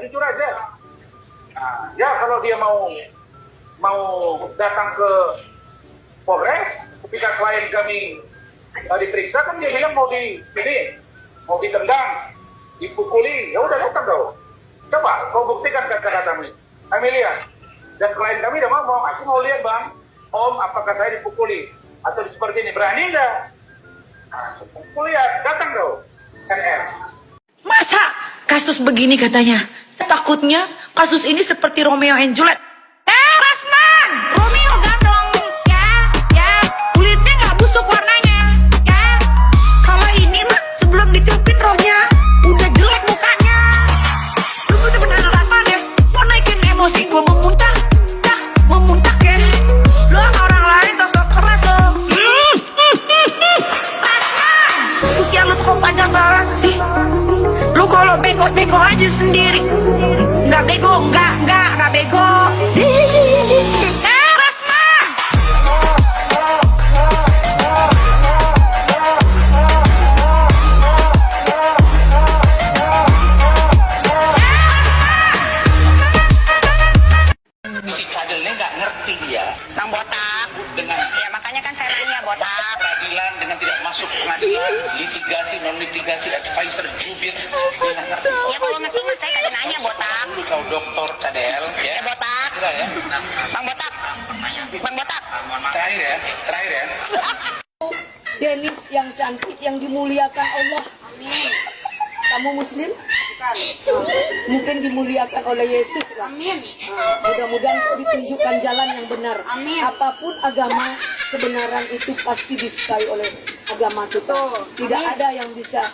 jujur aja. Nah, ya kalau dia mau datang ke Polres, ketika klien kami diperiksa kan dia bilang mau ditendang, dipukuli, ya udah datang dong. Coba kau buktikan kata-katamu. Kami lihat. Dan klien kami udah ngomong, aku mau lihat bang, om apakah saya dipukuli atau seperti ini, berani nggak? Nah, lihat, datang dong. NR. Masa kasus begini katanya? Takutnya kasus ini seperti Romeo and Juliet. Rasman! Romeo gandong, ya, kulitnya nggak busuk warnanya, ya. Kalau ini mah sebelum ditiupin rohnya, udah jelek mukanya. Lu udah bener Rasman ya, mau naikin emosi gue memuntah, memuntah ya. Lu sama orang lain sosok keras lo. Rasman! Usia lu tuh kok panjang banget sih. Lu kalau bego-bego aja sendiri. Nggak bego, nggak bego. Rasman! Si Cadelnya nggak ngerti dia. Bang Botak, Dengan ya makanya kan saya nanya Botak. peradilan, dengan tidak masuk pengadilan, litigasi, non litigasi, advisor, jubir, dia nggak ngerti. Ya kalau ngerti mas saya kagak nanya Botak. Dulu kau dokter Cadel, ya. Ya Botak, Kira ya. Bang Botak, Bang Botak. Terakhir ya. Denis yang cantik yang dimuliakan Allah. Amin. Kamu muslim? Mungkin dimuliakan oleh Yesus lah. Amin. Mudah-mudahan ditunjukkan jalan yang benar. Amin. Apapun agama, kebenaran itu pasti disukai oleh agama kita. Tidak ada yang bisa.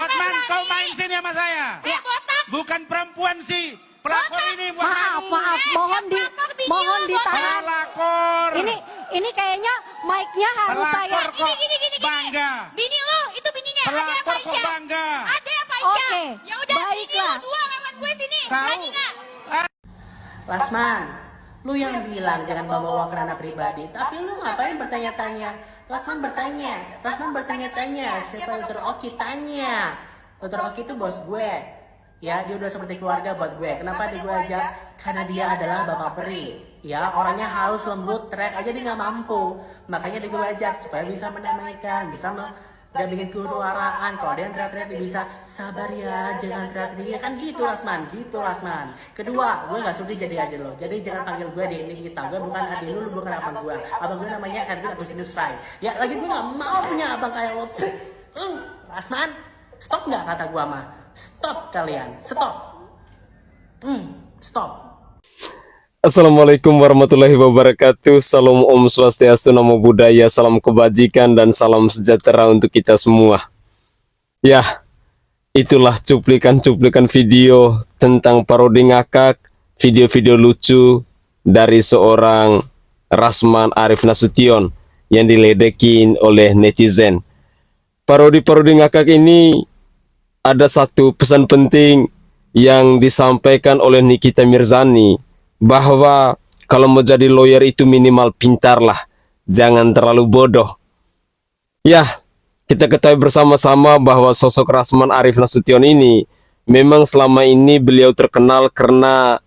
Hotman, kau main sini sama saya. Bukan perempuan sih. Pelakor ini buat Maaf, mohon ditahan. pelakor. Ini kayaknya mic-nya harus saya. Pelakor kok bangga. Bini lu, itu bininya. Ada Pelakor apa kok aja? bangga. Ada apa aja? Oke, Ya udah, baiklah. bini lu dua lewat gue sini. Tahu. Berani nggak? Lasman, lu yang bilang jangan bawa ke ranah pribadi, tapi lu ngapain bertanya-tanya? Lasman bertanya-tanya, siapa Dr. Oki tanya. Dr. Oki itu bos gue. Ya, dia udah seperti keluarga buat gue. Kenapa dia gue ajak? Karena dia adalah bapak peri. Ya, orangnya halus, lembut, trek aja dia nggak mampu. Makanya dia gue ajak supaya bisa menamaikan, bisa gak bikin kehuruaraan. Kalau dia yang teriak-teriak dia bisa sabar ya, jangan teriak-teriak. Kan gitu Lasman. Kedua, gue gak sudi jadi adik lo. Jadi jangan panggil gue di ini kita. Gue bukan adik lu bukan abang gue. Abang gue namanya Erwin Agustinus Rai. Ya lagi gue gak mau punya abang kayak lo. Lasman, stop gak kata gue mah? Stop kalian, stop. Stop. Assalamualaikum warahmatullahi wabarakatuh. Salam Om Swastiastu, Namo Buddhaya, salam kebajikan dan salam sejahtera untuk kita semua. Ya, itulah cuplikan-cuplikan video tentang parodi ngakak, video-video lucu dari seorang Rasman Arif Nasution yang diledekin oleh netizen. Parodi-parodi ngakak ini ada satu pesan penting yang disampaikan oleh Nikita Mirzani, bahwa kalau mau jadi lawyer itu minimal pintarlah, jangan terlalu bodoh. Ya, kita ketahui bersama-sama bahwa sosok Rasman Arif Nasution ini memang selama ini beliau terkenal karena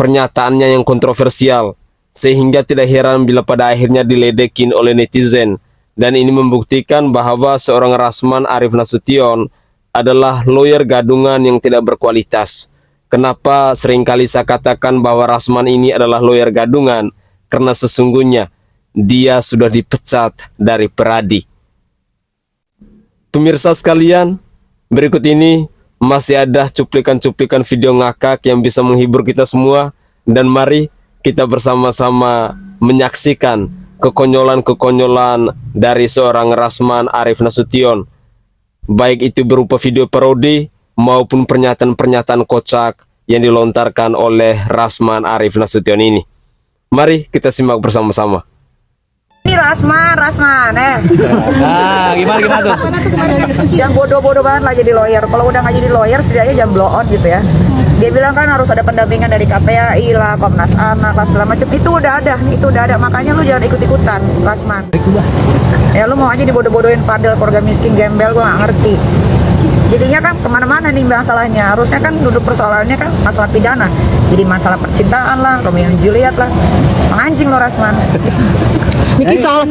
pernyataannya yang kontroversial, sehingga tidak heran bila pada akhirnya diledekin oleh netizen. Dan ini membuktikan bahwa seorang Rasman Arif Nasution adalah lawyer gadungan yang tidak berkualitas. Kenapa seringkali saya katakan bahwa Rasman ini adalah lawyer gadungan? Karena sesungguhnya dia sudah dipecat dari Peradi. Pemirsa sekalian, berikut ini masih ada cuplikan-cuplikan video ngakak yang bisa menghibur kita semua. Dan mari kita bersama-sama menyaksikan kekonyolan-kekonyolan dari seorang Rasman Arif Nasution, baik itu berupa video parodi maupun pernyataan-pernyataan kocak yang dilontarkan oleh Rasman Arif Nasution ini. Mari kita simak bersama-sama. Ini Rasman, Nah, gimana tuh? yang bodoh-bodoh banget lah jadi lawyer. Kalau udah nggak jadi lawyer, setidaknya jangan blow on gitu ya. Dia bilang kan harus ada pendampingan dari KPAI lah, Komnas Anak lah, segala macam. Itu udah ada. Makanya lu jangan ikut-ikutan, Rasman. Ya lu mau aja dibodoh-bodohin Fadel, keluarga miskin, gembel, gua nggak ngerti. Jadinya kan kemana-mana nih masalahnya. Harusnya kan duduk persoalannya kan masalah pidana. Jadi masalah percintaan lah, Romeo and Juliet lah. Menganjing lo Rasman. Niki soal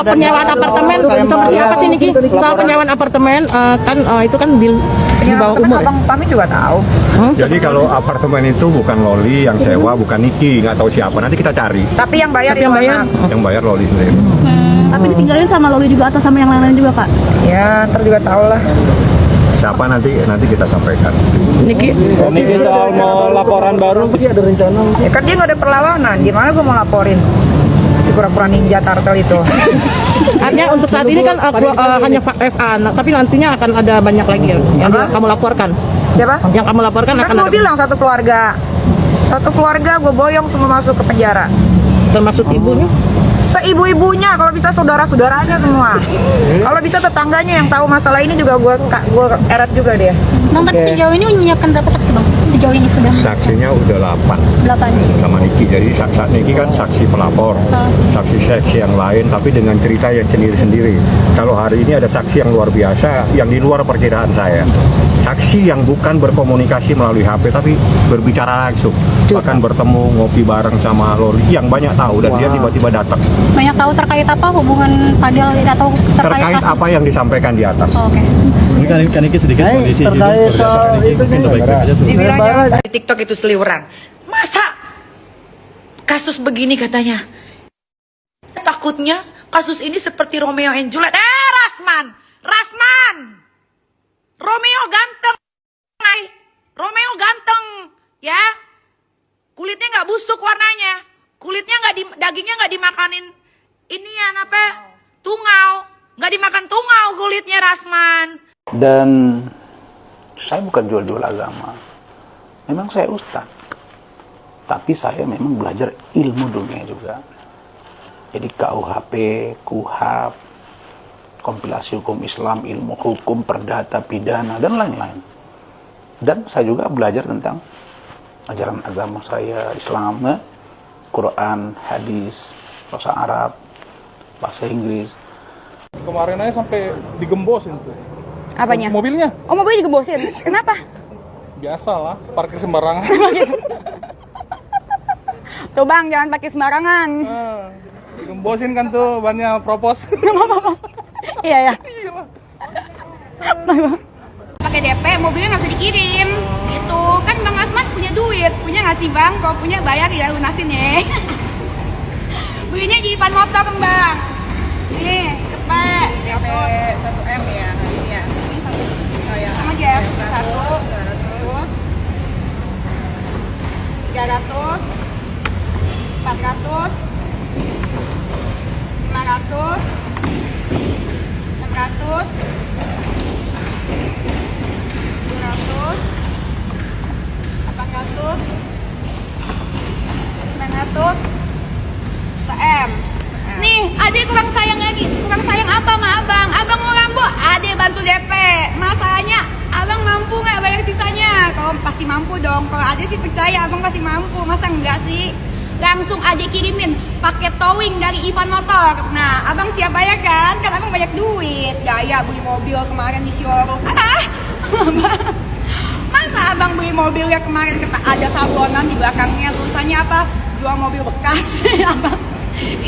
penyewaan apartemen seperti apa sih Niki? Soal penyewaan apartemen itu kan di bawah umur. Abang Pami juga tahu. Jadi kalau apartemen itu bukan Loli yang sewa, bukan Niki, nggak tahu siapa. Nanti kita cari. Tapi yang bayar Yang bayar Loli sendiri. Tapi ditinggalin sama Loli juga atau sama yang lain-lain juga, Kak? Ya, ntar juga tahu lah. Siapa nanti kita sampaikan. Niki soal mau laporan baru, ada rencana? Ya kan dia nggak ada perlawanan. Gimana gue mau laporin? Si pura-pura ninja tartel itu. Artinya untuk saat ini kan hanya FA, tapi nantinya akan ada banyak lagi yang kamu laporkan. Siapa? Yang kamu laporkan Kan akan gue ada. bilang satu keluarga gue boyong semua masuk ke penjara. Termasuk ibunya. Seibu-ibunya, kalau bisa saudara-saudaranya semua. Kalau bisa tetangganya yang tahu masalah ini juga gue eret juga dia. Bang, tapi sejauh ini menyiapkan berapa saksi, Bang? Sejauh ini sudah Saksinya udah 8 8. sama Niki. Jadi Niki kan saksi pelapor, saksi yang lain, tapi dengan cerita yang sendiri-sendiri. Kalau hari ini ada saksi yang luar biasa, yang di luar perkiraan saya. Saksi yang bukan berkomunikasi melalui HP, tapi berbicara langsung. Bahkan bertemu, ngopi bareng sama Loli, yang banyak tahu, dan dia tiba-tiba datang. Banyak tahu terkait apa hubungan Fadel atau Terkait kasus? apa yang disampaikan di atas. Oh, oke. Ini kan Niki sedikit kondisi terkait soal itu Dibilangnya di TikTok itu seliweran. Masa kasus begini katanya? Takutnya kasus ini seperti Romeo and Juliet. Rasman! Romeo ganteng, ya. Kulitnya nggak busuk warnanya, dagingnya nggak dimakanin inian apa? Tungau, nggak dimakan tungau kulitnya Rasman. Dan saya bukan jual-jual agama. Memang saya ustaz. Tapi saya memang belajar ilmu dunia juga. Jadi KUHP, KUHAP, kompilasi hukum Islam, ilmu hukum, perdata, pidana, dan lain-lain. Dan saya juga belajar tentang ajaran agama saya, Islam, Quran, hadis, bahasa Arab, bahasa Inggris. Kemarin aja sampai digembosin tuh. Apanya? Mobilnya. Oh, mobilnya digembosin. Kenapa? Biasalah, parkir sembarangan. Tuh Bang, jangan pakai sembarangan. Digembosin kan tuh bannya propos. Iya ya. Pakai DP, mobilnya nggak bisa dikirim. Gitu. Kan Bang Asmat punya duit. Punya nggak sih Bang? Kalau punya bayar ya lunasin ya. Belinya di Ivan Motor Bang. Nih, cepet. DP 1M ya. Sama Jeff. 1, terus 300, 400, 500, 600, 700, 800, 900, 1M. Nih, Ade kurang sayang lagi. Kurang sayang apa sama Abang? Abang mau rambo, Ade bantu DP. Masalahnya, Abang mampu nggak bayar sisanya? Kalau pasti mampu dong. Kalau Ade sih percaya Abang pasti mampu. Masa enggak sih? Langsung Ade kirimin paket towing dari Ivan Motor. Nah, Abang siap bayar kan? Kan Abang banyak duit. Gaya beli mobil kemarin di showroom. Masa Abang beli mobilnya kemarin ada sablonan di belakangnya tulisannya apa? Jual mobil bekas. Abang.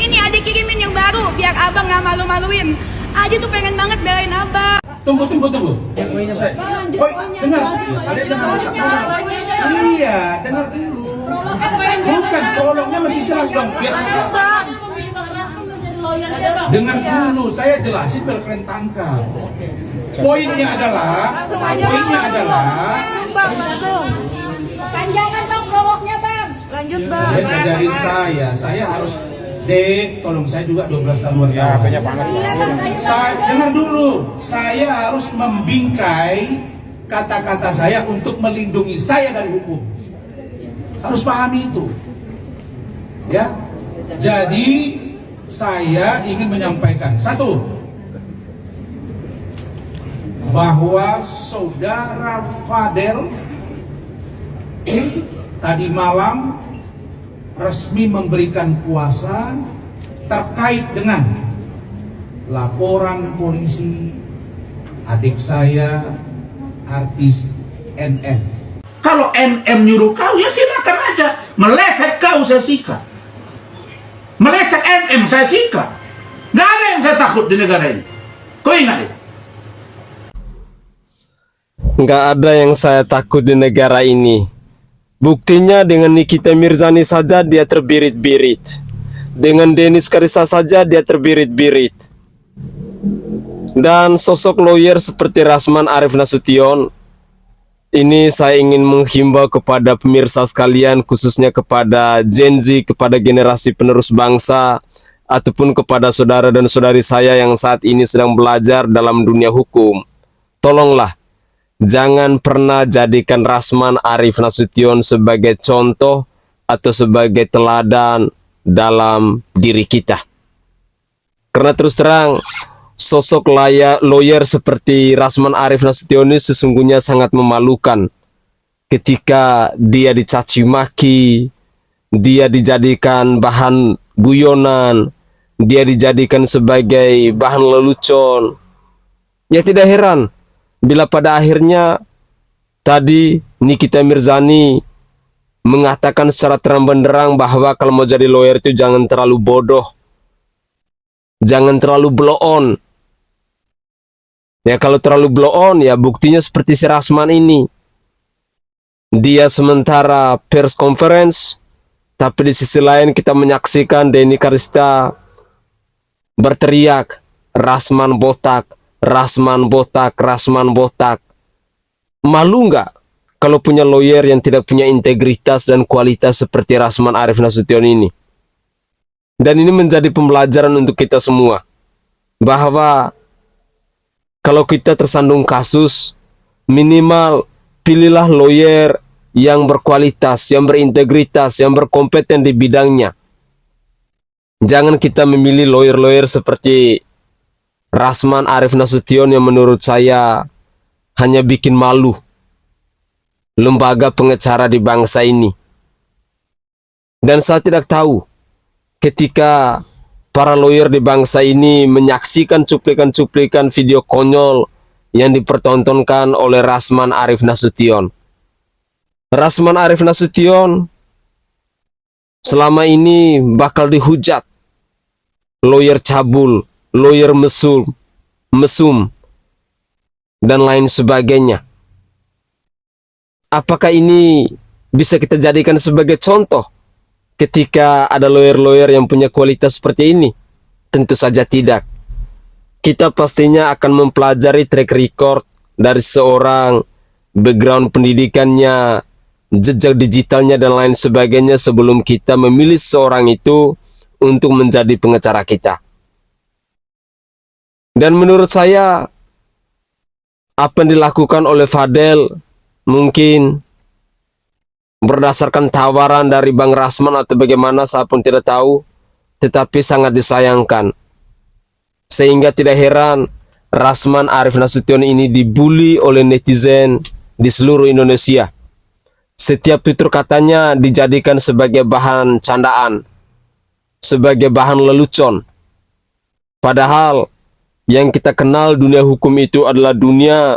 Ini Ade kirimin yang baru biar Abang nggak malu-maluin. Ade tuh pengen banget belain Abang. Tunggu. Dengar. Kalian dengar. Iya, dengar dulu. Bukan, prolognya masih jelas dong. Dengar dulu, saya jelasin biar kalian tangkap. Poinnya adalah Panjangan Bang prolognya Bang. Lanjut Bang. kalian ngajarin saya harus Dek, tolong saya juga 12 tahun ya, HP-nya panas. Dengar dulu, saya harus membingkai kata-kata saya untuk melindungi saya dari hukum. Harus pahami itu. Ya, Jadi saya ingin menyampaikan satu, bahwa saudara Fadel tadi malam resmi memberikan kuasa terkait dengan laporan polisi adik saya artis NM. Kalau NM nyuruh kau ya silakan aja, meleset kau saya sikat, meleset NM saya sikat. Nggak ada yang saya takut di negara ini. Kau ingat itu? Nggak ada yang saya takut di negara ini. Buktinya dengan Nikita Mirzani saja dia terbirit-birit. Dengan Dennis Karissa saja dia terbirit-birit. Dan sosok lawyer seperti Rasman Arif Nasution, ini saya ingin menghimbau kepada pemirsa sekalian, khususnya kepada Gen Z, kepada generasi penerus bangsa, ataupun kepada saudara dan saudari saya yang saat ini sedang belajar dalam dunia hukum. Tolonglah, jangan pernah jadikan Rasman Arif Nasution sebagai contoh atau sebagai teladan dalam diri kita. Karena terus terang, sosok lawyer seperti Rasman Arif Nasution ini sesungguhnya sangat memalukan ketika dia dicaci maki, dia dijadikan bahan guyonan, dia dijadikan sebagai bahan lelucon. Ya tidak heran bila pada akhirnya tadi Nikita Mirzani mengatakan secara terang benderang bahwa kalau mau jadi lawyer itu jangan terlalu bodoh, jangan terlalu blow on. Ya kalau terlalu blow on ya buktinya seperti si Rasman ini. Dia sementara pers conference, tapi di sisi lain kita menyaksikan Denny Karissa berteriak Rasman botak, Rasman botak, Rasman botak. Malu nggak kalau punya lawyer yang tidak punya integritas dan kualitas seperti Rasman Arif Nasution ini? Dan ini menjadi pembelajaran untuk kita semua, bahwa kalau kita tersandung kasus, minimal pilihlah lawyer yang berkualitas, yang berintegritas, yang berkompeten di bidangnya. Jangan kita memilih lawyer-lawyer seperti Rasman Arif Nasution yang menurut saya hanya bikin malu lembaga pengacara di bangsa ini. Dan saya tidak tahu ketika para lawyer di bangsa ini menyaksikan cuplikan-cuplikan video konyol yang dipertontonkan oleh Rasman Arif Nasution. Rasman Arif Nasution selama ini bakal dihujat lawyer cabul, lawyer mesum, dan lain sebagainya. Apakah ini bisa kita jadikan sebagai contoh ketika ada lawyer-lawyer yang punya kualitas seperti ini? Tentu saja tidak. Kita pastinya akan mempelajari track record dari seorang, background pendidikannya, jejak digitalnya, dan lain sebagainya sebelum kita memilih seorang itu untuk menjadi pengacara kita. Dan menurut saya, apa yang dilakukan oleh Fadel mungkin berdasarkan tawaran dari Bang Rasman atau bagaimana, saya pun tidak tahu, tetapi sangat disayangkan. Sehingga tidak heran Rasman Arif Nasution ini dibully oleh netizen di seluruh Indonesia. Setiap tutur katanya dijadikan sebagai bahan candaan, sebagai bahan lelucon. Padahal yang kita kenal dunia hukum itu adalah dunia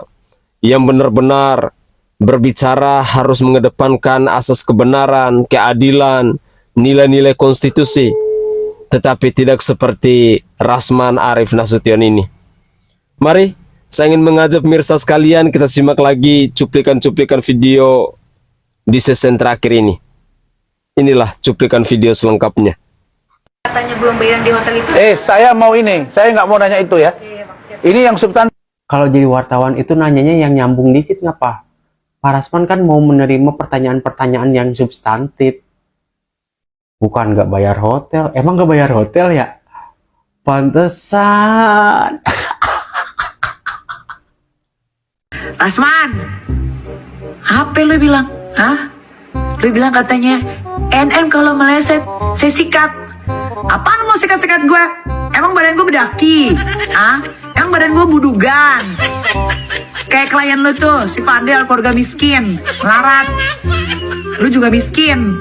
yang benar-benar berbicara harus mengedepankan asas kebenaran, keadilan, nilai-nilai konstitusi. Tetapi tidak seperti Rasman Arif Nasution ini. Mari, saya ingin mengajak pemirsa sekalian, kita simak lagi cuplikan-cuplikan video di season terakhir ini. Inilah cuplikan video selengkapnya. Katanya belum bayaran di hotel itu. Saya mau ini. Saya nggak mau nanya itu ya. Ini yang substansi. Kalau jadi wartawan itu nanyanya yang nyambung dikit ngapa? Pak Rasman kan mau menerima pertanyaan-pertanyaan yang substantif. Bukan nggak bayar hotel. Emang nggak bayar hotel ya? Pantesan. Rasman, apa lu bilang? Hah? Lu bilang katanya NN kalau meleset, saya sikat. Apaan mau sikat-sikat gue? Emang badan gue bedaki? Ah? Emang badan gue budugan? Kayak klien lu tuh, si Fadel, keluarga miskin, melarat. Lu juga miskin.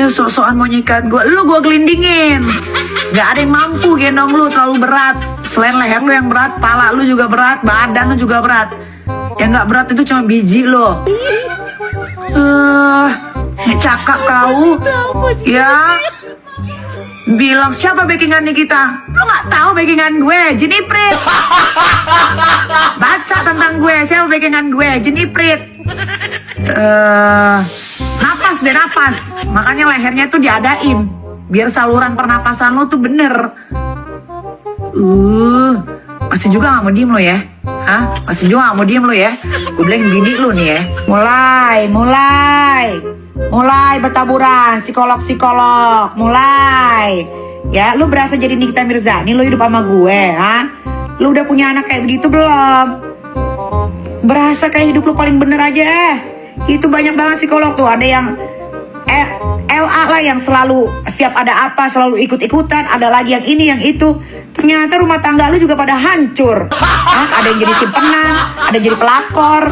Sok-sokan mau nyikat gue, lu gue gelindingin. Gak ada yang mampu gendong lu, terlalu berat. Selain leher lu yang berat, pala lu juga berat, badan lu juga berat. Yang gak berat itu cuma biji lo. Cakap kau. Ya. Bilang siapa backingannya kita? Lu gak tahu backingan gue, Jeniprit. Baca tentang gue, siapa backingan gue, Jeniprit. Napas deh, napas. Makanya lehernya tuh diadain biar saluran pernapasan lo tuh bener. Masih juga gak mau diem lo ya? Hah? Masih juga gak mau diem lo ya? Gue bilang bini lo nih ya. Mulai bertaburan, psikolog, mulai. Ya, lu berasa jadi Nikita Mirzani, lu hidup sama gue, ha? Lu udah punya anak kayak begitu belum? Berasa kayak hidup lu paling bener aja. Itu banyak banget psikolog tuh, ada yang LA lah yang selalu setiap ada apa selalu ikut-ikutan, ada lagi yang ini yang itu. Ternyata rumah tangga lu juga pada hancur. Ada yang jadi simpenan, ada yang jadi pelakor,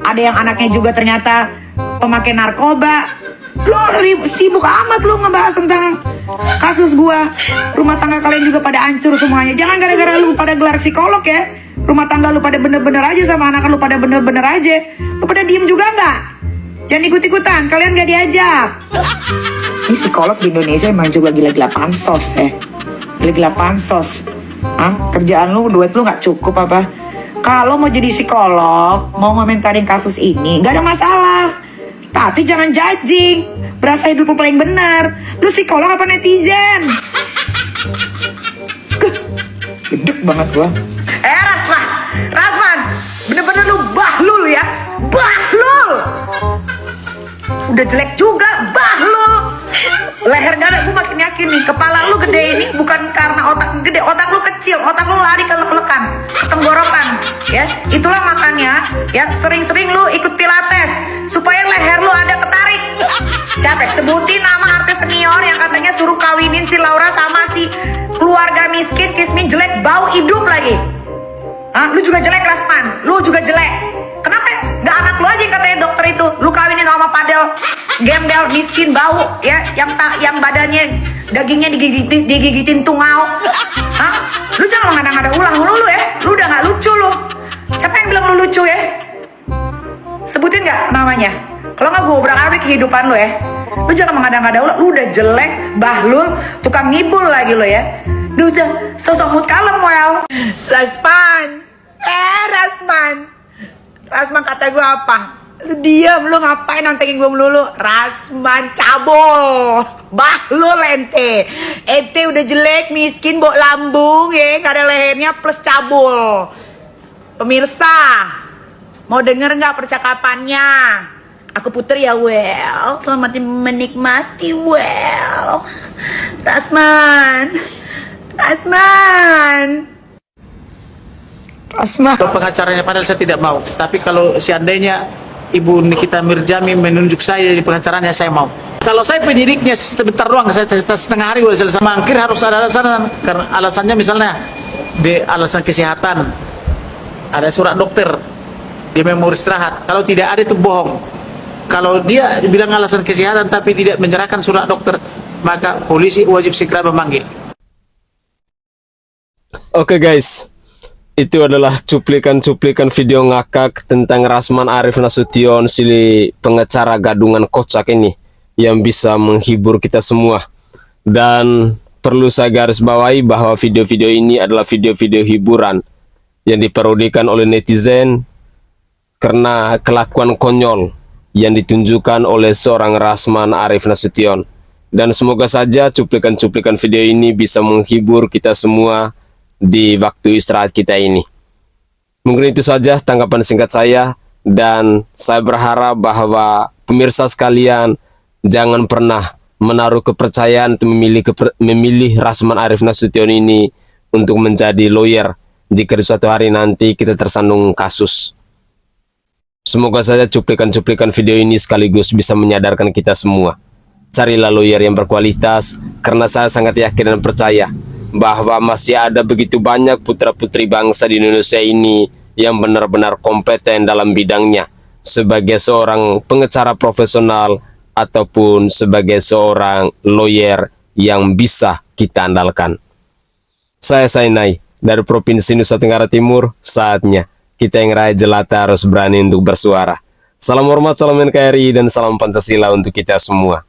ada yang anaknya juga ternyata pemakai narkoba. Lu sibuk amat lu ngebahas tentang kasus gua. Rumah tangga kalian juga pada hancur semuanya. Jangan gara-gara lu pada gelar psikolog ya. Rumah tangga lu pada bener-bener aja, sama anak lu pada bener-bener aja. Lu pada diem juga nggak? Jangan ikut-ikutan, kalian gak diajak. Ini psikolog di Indonesia emang juga gila-gila pansos ya. Gila-gila pansos. Kerjaan lu, duit lu gak cukup apa? Kalau mau jadi psikolog, mau ngomentarin kasus ini, gak ada masalah. Tapi jangan judging. Berasa hidup lu paling benar. Lu psikolog apa netizen? Gedek banget gua. Rasman, bener-bener lu bahlul ya. Bahlul. Udah jelek juga, bahlul. Leher gak ada, gue makin yakin nih. Kepala lu gede ini bukan karena otak gede, otak lu kecil, otak lu lari ke lek-lekan, ke tenggorokan. Ya, itulah makanya ya sering-sering lu ikut pilates supaya leher lu ada ketarik. Siapa? Sebutin nama artis senior yang katanya suruh kawinin si Laura sama si keluarga miskin, Kismin jelek, bau hidup lagi. Lu juga jelek, Rasman. Lu juga jelek. Kenapa? Gak anak lu aja yang katanya dokter itu lu kawinin sama Padel, gembel, miskin, bau, ya, yang badannya dagingnya digigitin tungau. Lu jangan mengada-ngada ulang lu ya. Lu udah gak lucu lu. Siapa yang bilang lu lucu ya? Sebutin gak namanya? Kalau gak gue obrak-abrik kehidupan lu ya. Lu jangan mengada-ngada ulang. Lu udah jelek, bahlul, tukang ngibul lagi lu ya. Gak usah sosok mood kalem, well. Rasman kata gue apa? Lu diam, lu ngapain nantengin gue melulu? Rasman cabul, bahlul ente udah jelek, miskin, bok lambung ya, gak ada lehernya plus cabul. Pemirsa, mau denger nggak percakapannya? Aku puter ya, well. Selamat menikmati, well. Rasman. Pengacaranya padahal saya tidak mau. Tapi kalau seandainya Ibu Nikita Mirzani menunjuk saya jadi pengacaranya, saya mau. Kalau saya penyidiknya sebentar doang, saya setengah hari udah selesai. Mangkir harus ada alasan. Karena alasannya misalnya di alasan kesehatan, ada surat dokter, dia mau istirahat. Kalau tidak ada itu bohong. Kalau dia bilang alasan kesehatan tapi tidak menyerahkan surat dokter, maka polisi wajib segera memanggil. Oke guys, itu adalah cuplikan-cuplikan video ngakak tentang Rasman Arif Nasution, si pengacara gadungan kocak ini yang bisa menghibur kita semua. Dan perlu saya garis bawahi bahwa video-video ini adalah video-video hiburan yang diparodikan oleh netizen karena kelakuan konyol yang ditunjukkan oleh seorang Rasman Arif Nasution. Dan semoga saja cuplikan-cuplikan video ini bisa menghibur kita semua di waktu istirahat kita ini. Mungkin itu saja tanggapan singkat saya, dan saya berharap bahwa pemirsa sekalian jangan pernah menaruh kepercayaan untuk memilih Rasman Arif Nasution ini untuk menjadi lawyer jika di suatu hari nanti kita tersandung kasus. Semoga saja cuplikan-cuplikan video ini sekaligus bisa menyadarkan kita semua. carilah lawyer yang berkualitas, karena saya sangat yakin dan percaya bahwa masih ada begitu banyak putra-putri bangsa di Indonesia ini yang benar-benar kompeten dalam bidangnya, sebagai seorang pengacara profesional ataupun sebagai seorang lawyer yang bisa kita andalkan. Saya Sainai dari Provinsi Nusa Tenggara Timur. Saatnya kita yang rakyat jelata harus berani untuk bersuara. Salam hormat, salam NKRI, dan salam Pancasila untuk kita semua.